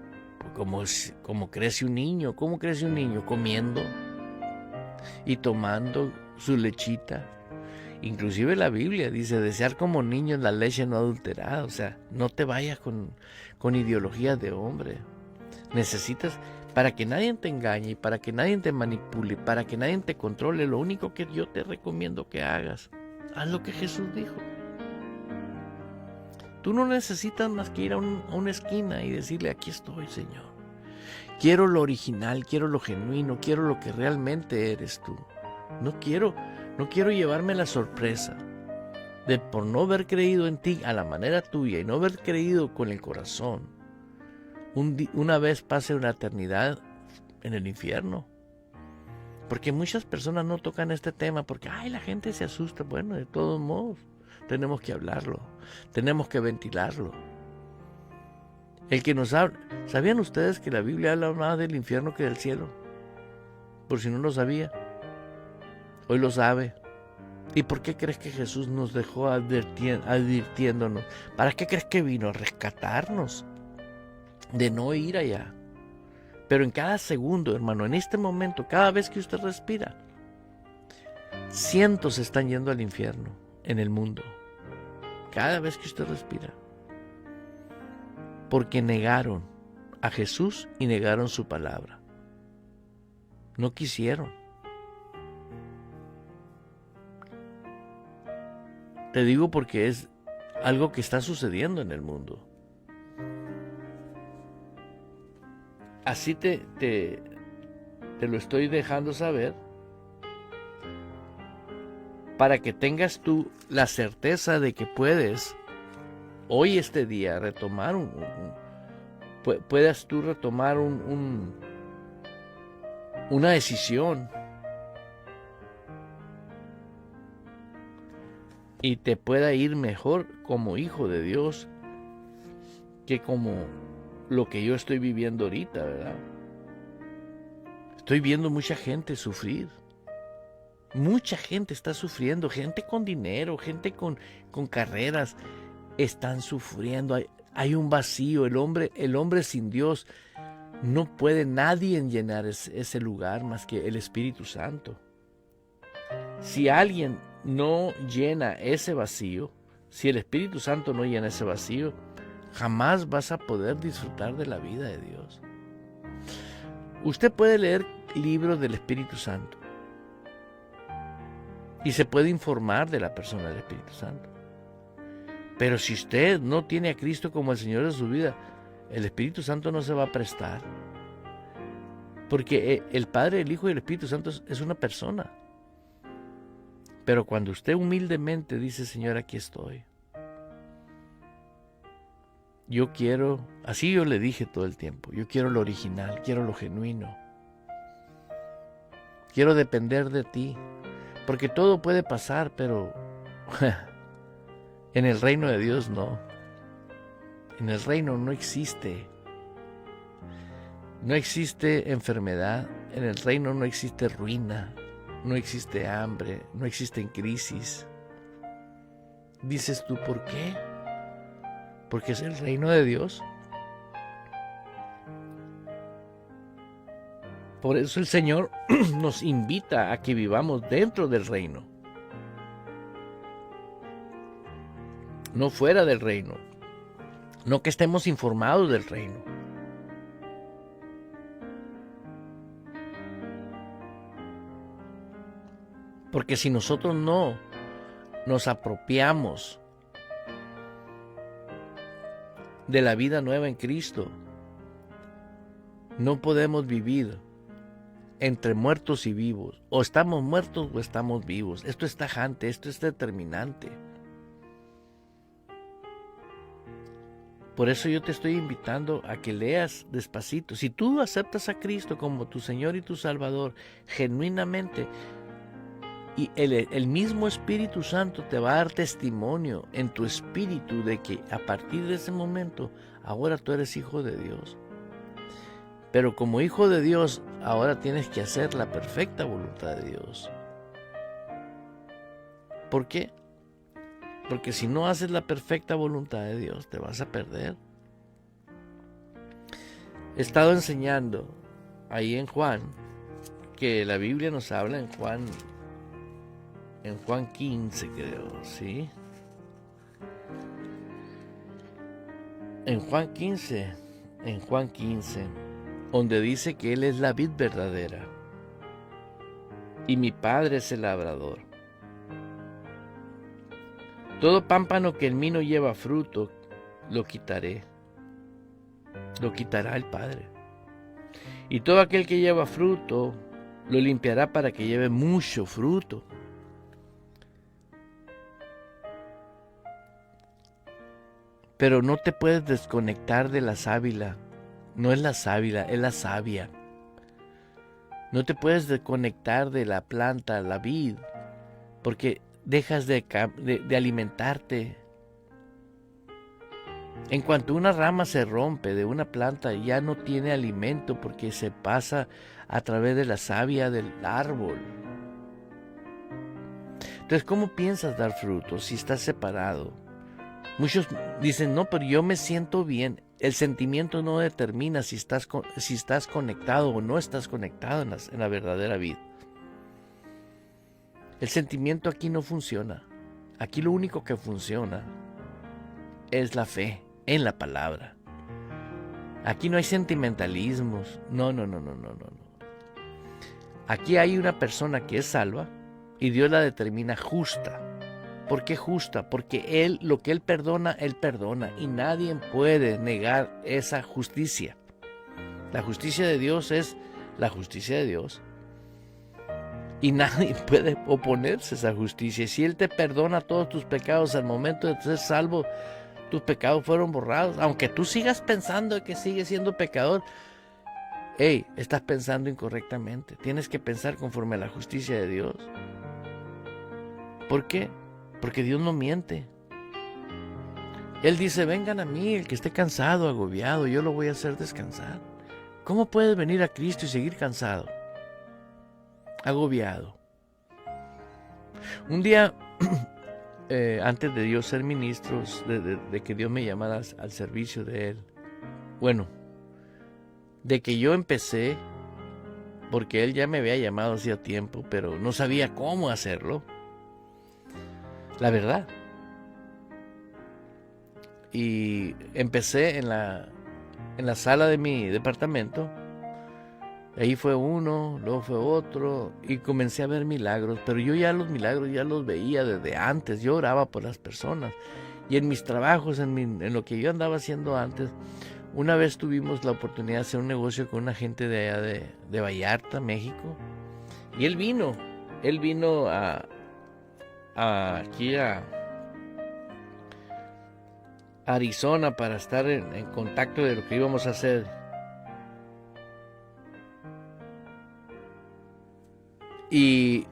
como crece un niño. ¿Cómo crece un niño? Comiendo y tomando su lechita. Inclusive la Biblia dice, desear como niños la leche no adulterada. O sea, no te vayas con ideologías de hombre. Necesitas, para que nadie te engañe, para que nadie te manipule, para que nadie te controle, lo único que yo te recomiendo que hagas, haz lo que Jesús dijo. Tú no necesitas más que ir a una esquina y decirle, aquí estoy, Señor. Quiero lo original, quiero lo genuino, quiero lo que realmente eres tú. No quiero llevarme la sorpresa de por no haber creído en ti a la manera tuya y no haber creído con el corazón, una vez pase una eternidad en el infierno. Porque muchas personas no tocan este tema porque la gente se asusta. Bueno, de todos modos, tenemos que hablarlo, tenemos que ventilarlo. El que nos habla, ¿sabían ustedes que la Biblia habla más del infierno que del cielo? Por si no lo sabía. Hoy lo sabe. ¿Y por qué crees que Jesús nos dejó advirtiéndonos? ¿Para qué crees que vino? A rescatarnos de no ir allá. Pero en cada segundo, hermano, en este momento, cada vez que usted respira, cientos están yendo al infierno en el mundo. Cada vez que usted respira. Porque negaron a Jesús y negaron su palabra. No quisieron. Te digo porque es algo que está sucediendo en el mundo. Así te lo estoy dejando saber para que tengas tú la certeza de que puedes hoy este día retomar puedas tú retomar una decisión y te pueda ir mejor como hijo de Dios que como lo que yo estoy viviendo ahorita, ¿verdad? Estoy viendo mucha gente sufrir. Mucha gente está sufriendo, gente con dinero, gente con carreras, están sufriendo. Hay un vacío, el hombre sin Dios, no puede nadie llenar ese lugar más que el Espíritu Santo. Si alguien no llena ese vacío, si el Espíritu Santo no llena ese vacío, jamás vas a poder disfrutar de la vida de Dios. Usted puede leer libros del Espíritu Santo y se puede informar de la persona del Espíritu Santo. Pero si usted no tiene a Cristo como el Señor de su vida, el Espíritu Santo no se va a prestar. Porque el Padre, el Hijo y el Espíritu Santo es una persona. Pero cuando usted humildemente dice, Señor, aquí estoy. Yo quiero, así yo le dije todo el tiempo, yo quiero lo original, quiero lo genuino. Quiero depender de ti, porque todo puede pasar, pero en el reino de Dios no. En el reino no existe enfermedad, en el reino no existe ruina, no existe hambre, no existen crisis. Dices tú, ¿por qué? Porque es el reino de Dios. Por eso el Señor nos invita a que vivamos dentro del reino, no fuera del reino, no que estemos informados del reino. Porque si nosotros no nos apropiamos de la vida nueva en Cristo, no podemos vivir entre muertos y vivos. O estamos muertos o estamos vivos. Esto es tajante, esto es determinante. Por eso yo te estoy invitando a que leas despacito. Si tú aceptas a Cristo como tu Señor y tu Salvador genuinamente, y el mismo Espíritu Santo te va a dar testimonio en tu espíritu de que a partir de ese momento, ahora tú eres hijo de Dios. Pero como hijo de Dios, ahora tienes que hacer la perfecta voluntad de Dios. ¿Por qué? Porque si no haces la perfecta voluntad de Dios, te vas a perder. He estado enseñando ahí en Juan, que la Biblia nos habla en Juan 15, creo, ¿sí? En Juan 15, donde dice que Él es la vid verdadera y mi Padre es el labrador. Todo pámpano que en mí no lleva fruto, lo quitaré. Lo quitará el Padre. Y todo aquel que lleva fruto, lo limpiará para que lleve mucho fruto. Pero no te puedes desconectar de la sábila. No es la sábila, es la savia. No te puedes desconectar de la planta, la vid, porque dejas de alimentarte. En cuanto una rama se rompe de una planta, ya no tiene alimento porque se pasa a través de la savia del árbol. Entonces, ¿cómo piensas dar fruto si estás separado? Muchos dicen, no, pero yo me siento bien. El sentimiento no determina si estás conectado o no estás conectado en la verdadera vida. El sentimiento aquí no funciona. Aquí lo único que funciona es la fe en la palabra. Aquí no hay sentimentalismos. No. Aquí hay una persona que es salva y Dios la determina justa. ¿Por qué justa? Porque lo que Él perdona y nadie puede negar esa justicia. La justicia de Dios es la justicia de Dios. Y nadie puede oponerse a esa justicia. Si Él te perdona todos tus pecados al momento de ser salvo, tus pecados fueron borrados. Aunque tú sigas pensando que sigues siendo pecador, estás pensando incorrectamente. Tienes que pensar conforme a la justicia de Dios. ¿Por qué? Porque Dios no miente. Él dice, vengan a mí, el que esté cansado, agobiado, yo lo voy a hacer descansar. ¿Cómo puedes venir a Cristo y seguir cansado? Agobiado. Un día, antes de Dios ser ministro, de que Dios me llamara al servicio de Él, bueno, de que yo empecé, porque Él ya me había llamado hacía tiempo, pero no sabía cómo hacerlo, la verdad. Y empecé en la sala de mi departamento. Ahí fue uno, luego fue otro, y comencé a ver milagros, pero yo ya los milagros ya los veía desde antes. Yo oraba por las personas, y en mis trabajos, en lo que yo andaba haciendo antes, una vez tuvimos la oportunidad de hacer un negocio con una gente de allá de Vallarta, México, y él vino aquí a Arizona para estar en contacto de lo que íbamos a hacer. Y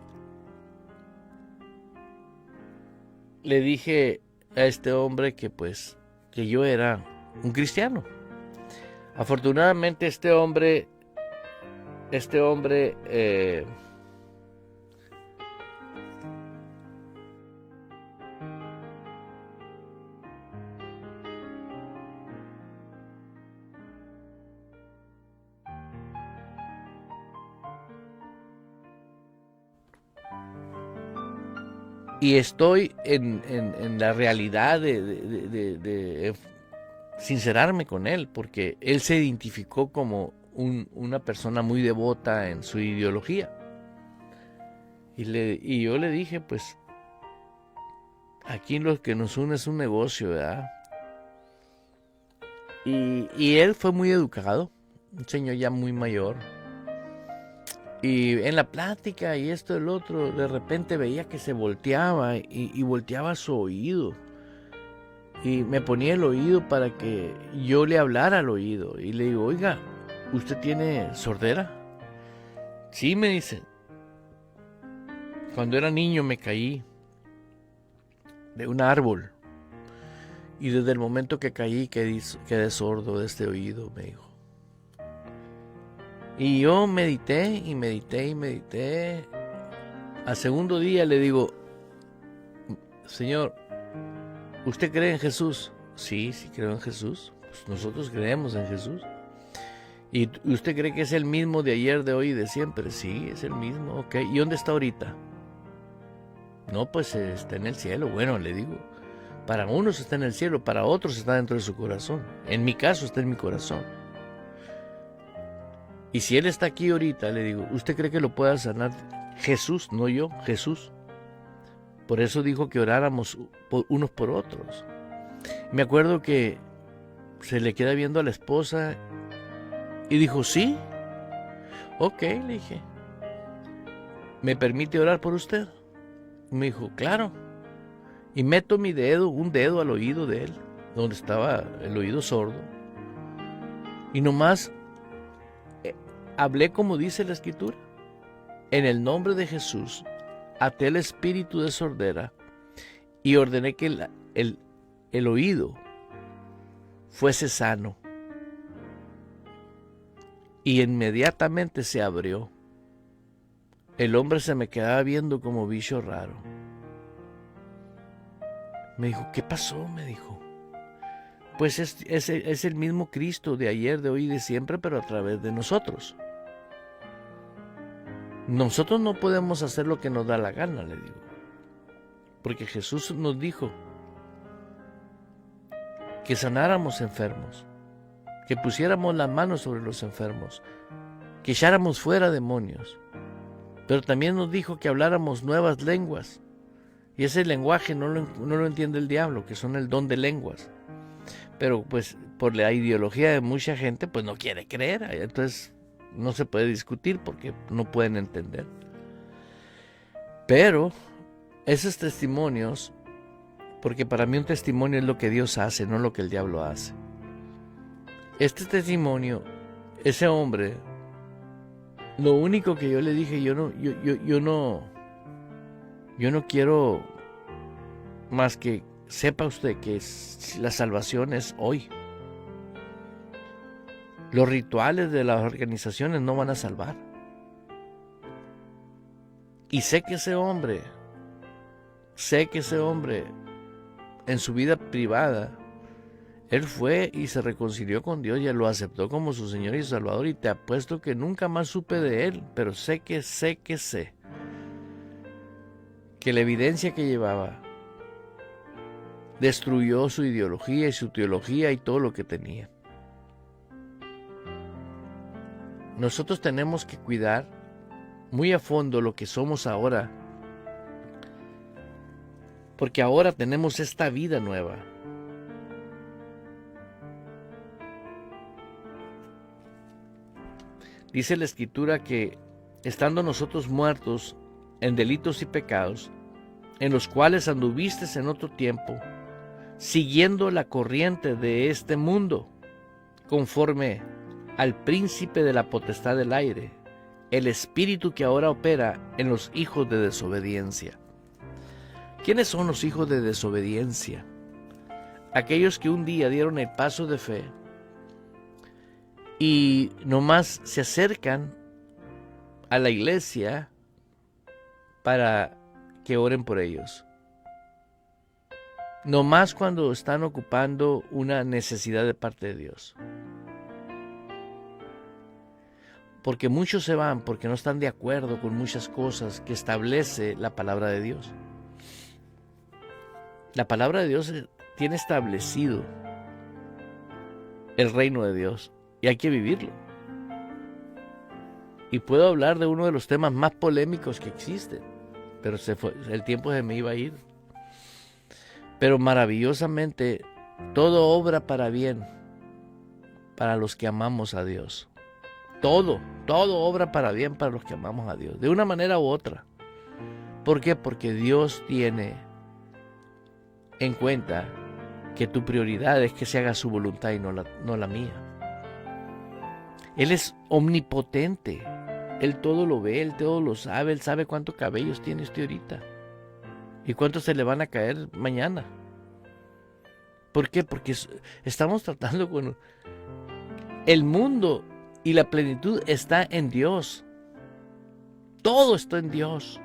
le dije a este hombre que yo era un cristiano. Afortunadamente este hombre y estoy en la realidad de sincerarme con él, porque él se identificó como una persona muy devota en su ideología. Y yo le dije, pues, aquí lo que nos une es un negocio, ¿verdad? Y él fue muy educado, un señor ya muy mayor. Y en la plática y esto y el otro, de repente veía que se volteaba y volteaba su oído. Y me ponía el oído para que yo le hablara al oído. Y le digo, oiga, ¿usted tiene sordera? Sí, me dice. Cuando era niño me caí de un árbol. Y desde el momento que caí quedé sordo de este oído, me dijo. Y yo medité y medité y medité. Al segundo día le digo, Señor, ¿usted cree en Jesús? Sí, sí creo en Jesús. Pues nosotros creemos en Jesús. ¿Y usted cree que es el mismo de ayer, de hoy y de siempre? Sí, es el mismo, ok. ¿Y dónde está ahorita? No, pues está en el cielo. Bueno, le digo, para unos está en el cielo, para otros está dentro de su corazón. En mi caso está en mi corazón. Y si Él está aquí ahorita, le digo, ¿usted cree que lo pueda sanar Jesús? No yo, Jesús. Por eso dijo que oráramos unos por otros. Me acuerdo que se le queda viendo a la esposa y dijo, sí. Ok, le dije, ¿me permite orar por usted? Me dijo, claro. Y meto mi dedo, un dedo al oído de él, donde estaba el oído sordo. Y nomás hablé como dice la Escritura. En el nombre de Jesús, até el espíritu de sordera y ordené que el oído fuese sano. Y inmediatamente se abrió. El hombre se me quedaba viendo como bicho raro. Me dijo, ¿qué pasó? Me dijo. Pues es el mismo Cristo de ayer, de hoy y de siempre, pero a través de nosotros. Nosotros no podemos hacer lo que nos da la gana, le digo. Porque Jesús nos dijo que sanáramos enfermos, que pusiéramos las manos sobre los enfermos, que echáramos fuera demonios. Pero también nos dijo que habláramos nuevas lenguas. Y ese lenguaje no lo entiende el diablo, que son el don de lenguas. Pero pues por la ideología de mucha gente, pues no quiere creer. Entonces no se puede discutir porque no pueden entender. Pero esos testimonios, porque para mí un testimonio es lo que Dios hace, no lo que el diablo hace. Este testimonio, ese hombre, lo único que yo le dije, yo no quiero más que sepa usted que la salvación es hoy. Los rituales de las organizaciones no van a salvar. Y sé que ese hombre en su vida privada, él fue y se reconcilió con Dios y lo aceptó como su Señor y Salvador, y te apuesto que nunca más supe de él, pero sé que la evidencia que llevaba destruyó su ideología y su teología y todo lo que tenía. Nosotros tenemos que cuidar muy a fondo lo que somos ahora, porque ahora tenemos esta vida nueva. Dice la Escritura que estando nosotros muertos en delitos y pecados, en los cuales anduvistes en otro tiempo, siguiendo la corriente de este mundo, conforme al príncipe de la potestad del aire, el espíritu que ahora opera en los hijos de desobediencia. ¿Quiénes son los hijos de desobediencia? Aquellos que un día dieron el paso de fe y nomás se acercan a la iglesia para que oren por ellos. Nomás cuando están ocupando una necesidad de parte de Dios. Porque muchos se van porque no están de acuerdo con muchas cosas que establece la palabra de Dios. La palabra de Dios tiene establecido el reino de Dios y hay que vivirlo. Y puedo hablar de uno de los temas más polémicos que existen, pero el tiempo se me iba a ir. Pero maravillosamente todo obra para bien para los que amamos a Dios. Todo obra para bien para los que amamos a Dios, de una manera u otra. ¿Por qué? Porque Dios tiene en cuenta que tu prioridad es que se haga su voluntad y no la mía. Él es omnipotente, Él todo lo ve, Él todo lo sabe, Él sabe cuántos cabellos tiene usted ahorita y cuántos se le van a caer mañana. ¿Por qué? Porque estamos tratando con el mundo. Y la plenitud está en Dios. Todo está en Dios.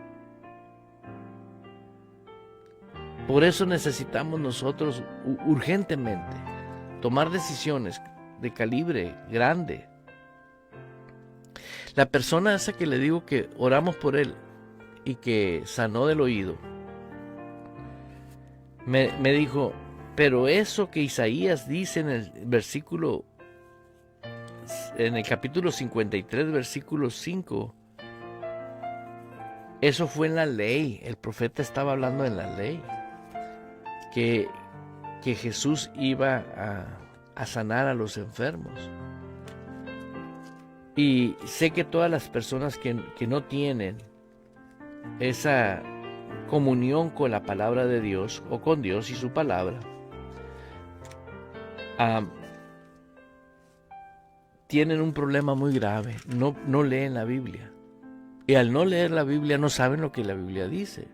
Por eso necesitamos nosotros urgentemente tomar decisiones de calibre grande. La persona esa que le digo que oramos por él y que sanó del oído, me dijo, pero eso que Isaías dice en el versículo, en el capítulo 53, versículo 5, eso fue en la ley. El profeta estaba hablando en la ley, que Jesús iba a sanar a los enfermos. Y sé que todas las personas que no tienen esa comunión con la palabra de Dios o con Dios y su palabra, tienen un problema muy grave. No leen la Biblia. Y al no leer la Biblia no saben lo que la Biblia dice.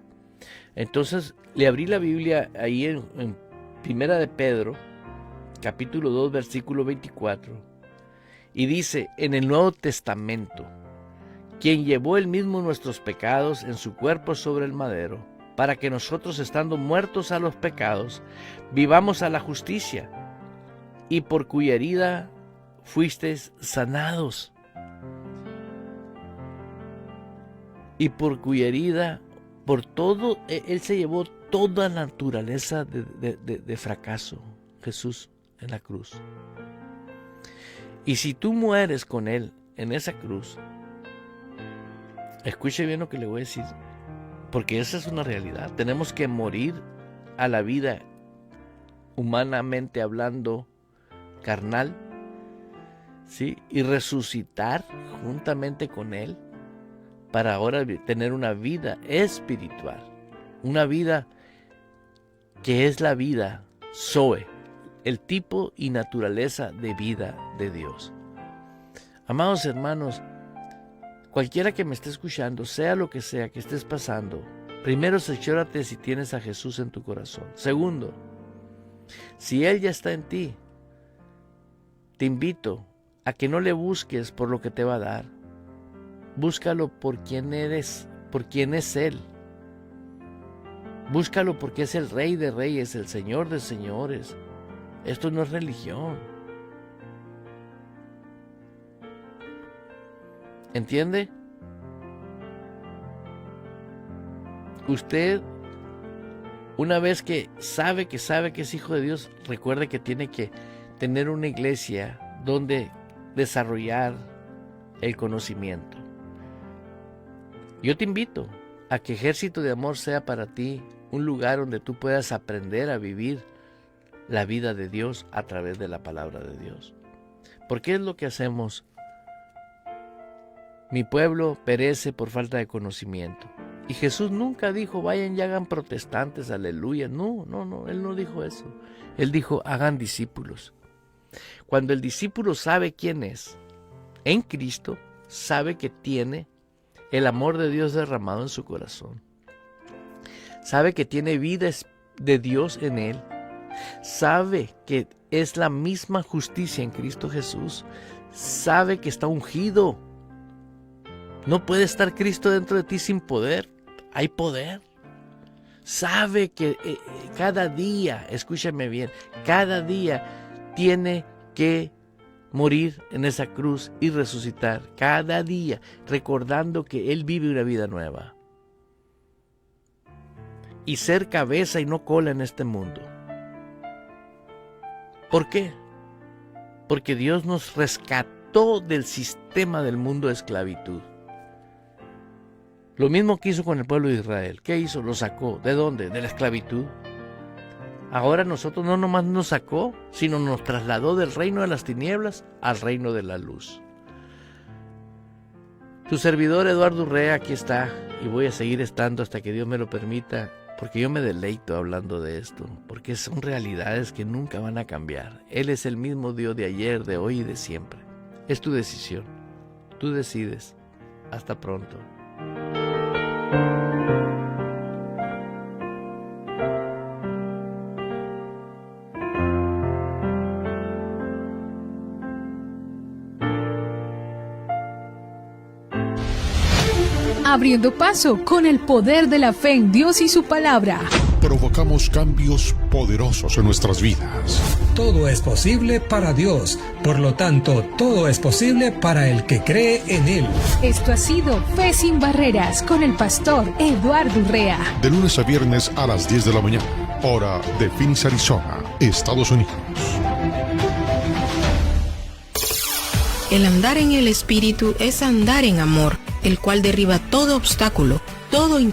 Entonces le abrí la Biblia ahí en Primera de Pedro, capítulo 2, versículo 24. Y dice, en el Nuevo Testamento, quien llevó él mismo nuestros pecados en su cuerpo sobre el madero, para que nosotros, estando muertos a los pecados, vivamos a la justicia, y por cuya herida fuisteis sanados. Y por cuya herida, por todo, él se llevó toda la naturaleza de fracaso, Jesús en la cruz. Y si tú mueres con él en esa cruz, escuche bien lo que le voy a decir, porque esa es una realidad. Tenemos que morir a la vida, humanamente hablando, carnal, ¿sí? Y resucitar juntamente con él para ahora tener una vida espiritual, una vida que es la vida Zoe, el tipo y naturaleza de vida de Dios. Amados hermanos, cualquiera que me esté escuchando, sea lo que sea que estés pasando, primero cerciórate si tienes a Jesús en tu corazón. Segundo, si Él ya está en ti, te invito a que no le busques por lo que te va a dar. Búscalo por quién eres, por quién es Él. Búscalo porque es el Rey de Reyes, el Señor de Señores. Esto no es religión. ¿Entiende? Usted, una vez que sabe que es hijo de Dios, recuerde que tiene que tener una iglesia donde desarrollar el conocimiento. Yo te invito a que Ejército de Amor sea para ti un lugar donde tú puedas aprender a vivir la vida de Dios a través de la palabra de Dios. Porque es lo que hacemos. Mi pueblo perece por falta de conocimiento. Y Jesús nunca dijo, vayan y hagan protestantes, aleluya. No, Él no dijo eso. Él dijo, hagan discípulos. Cuando el discípulo sabe quién es en Cristo, sabe que tiene el amor de Dios derramado en su corazón. Sabe que tiene vida de Dios en él. Sabe que es la misma justicia en Cristo Jesús. Sabe que está ungido. No puede estar Cristo dentro de ti sin poder. Hay poder. Sabe que cada día, escúchame bien, cada día tiene que morir en esa cruz y resucitar. Cada día, recordando que Él vive una vida nueva. Y ser cabeza y no cola en este mundo. ¿Por qué? Porque Dios nos rescató del sistema del mundo de esclavitud. Lo mismo que hizo con el pueblo de Israel. ¿Qué hizo? Lo sacó. ¿De dónde? De la esclavitud. Ahora nosotros no nomás nos sacó, sino nos trasladó del reino de las tinieblas al reino de la luz. Tu servidor Eduardo Urrea aquí está y voy a seguir estando hasta que Dios me lo permita, porque yo me deleito hablando de esto, porque son realidades que nunca van a cambiar. Él es el mismo Dios de ayer, de hoy y de siempre. Es tu decisión. Tú decides. Hasta pronto. Abriendo paso con el poder de la fe en Dios y su palabra. Provocamos cambios poderosos en nuestras vidas. Todo es posible para Dios, por lo tanto, todo es posible para el que cree en Él. Esto ha sido Fe sin Barreras con el pastor Eduardo Urrea. De lunes a viernes a las 10 de la mañana, hora de Phoenix, Arizona, Estados Unidos. El andar en el Espíritu es andar en amor, el cual derriba todo obstáculo, todo impedimento.